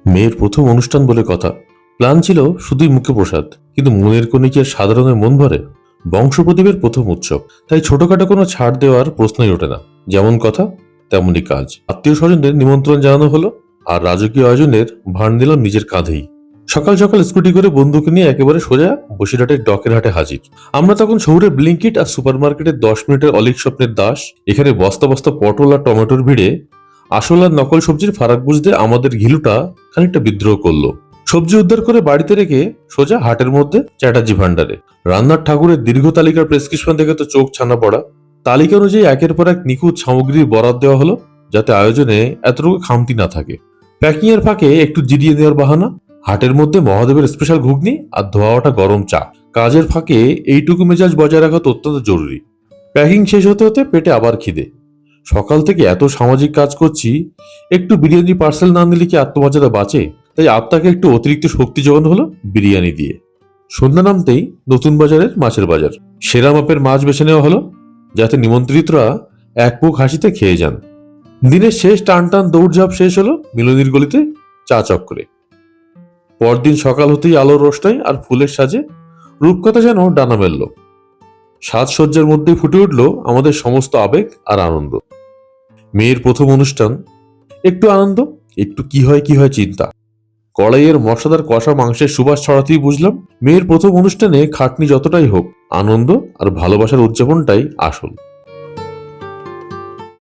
মেয়ের প্রথম অনুষ্ঠান বলে কথা। প্ল্যান ছিল শুধুই মুখে প্রসাদ, কিন্তু মনের কোণে কি আর সাধারণের মন ভরে? বংশপ্রদীপের প্রথম উৎসব, তাই ছোটখাটো কোনো ছাড় দেওয়ার প্রশ্নই ওঠে না। যেমন কথা তেমনই কাজ। আত্মীয় স্বজনদের নিমন্ত্রণ জানানো হলো, আর রাজকীয় আয়োজনের ভার নিলাম নিজের কাঁধেই। সকাল সকাল স্কুটি করে বন্ধুকে নিয়ে একেবারে সোজা বসিরহাটের ডকের হাটে হাজির। আমরা তখন শহুরে ব্লিঙ্কিট আর সুপারমার্কেটের 10 মিনিটের অলিক স্বপ্নের দাস। এখানে বস্তা বস্তা পটল আর টমেটোর ভিড়ে আসল আর নকল সবজির ফারাক বুঝতে আমাদের ঘিলুটা খানিকটা বিদ্রোহ করলো। সবজি উদ্ধার করে বাড়িতে রেখে সোজা হাটের মধ্যে চ্যাটার্জি ভান্ডারে। রান্নার ঠাকুরের দীর্ঘ তালিকার প্রেসক্রিপশন দেখে তো চোখ ছানা পড়া। তালিকা অনুযায়ী একের পর এক নিখুঁত সামগ্রীর বরাদ দেওয়া হলো, যাতে আয়োজনে এতটুকু খামতি না থাকে। প্যাকিং এর ফাঁকে একটু জিরিয়ে নেওয়ার বাহানা। হাটের মধ্যে মহাদেবের স্পেশাল ঘুগনি আর ধোয়া ওঠা গরম চা। কাজের ফাঁকে এইটুকু মেজাজ বজায় রাখা তো অত্যন্ত জরুরি। প্যাকিং শেষ হতে হতে পেটে আবার খিদে। সকাল থেকে এত সামাজিক কাজ করছি, একটু বিরিয়ানি পার্সেল না নিলে কি আত্মমর্যাদা বাঁচে? তাই আত্মাকে একটু অতিরিক্ত শক্তি যোগানো হলো বিরিয়ানি দিয়ে। সন্ধ্যা নামতেই নতুন বাজারের মাছের বাজার। সেরা মাপের মাছ বেছে নেওয়া হলো, যাতে নিমন্ত্রিতরা এক মুখ হাসিতে খেয়ে যান। দিনের শেষ টান টান দৌড়ঝাঁপ শেষ হলো মিলনির গলিতে চা চক্করে। পরদিন সকাল হতেই আলোর রোশনাই আর ফুলের সাজে রূপকথা যেন ডানা মেলল। সাজসজ্জার মধ্যেই ফুটে উঠল আমাদের সমস্ত আবেগ আর আনন্দ। মেয়ের প্রথম অনুষ্ঠান, একটু আনন্দ, একটু কি হয় কি হয় চিন্তা। কড়াইয়ের মশলাদার কষা মাংসের সুবাস ছড়াতেই বুঝলাম মেয়ের প্রথম অনুষ্ঠানে খাটনি যতটাই হোক, আনন্দ আর ভালোবাসার উদযাপনটাই আসল।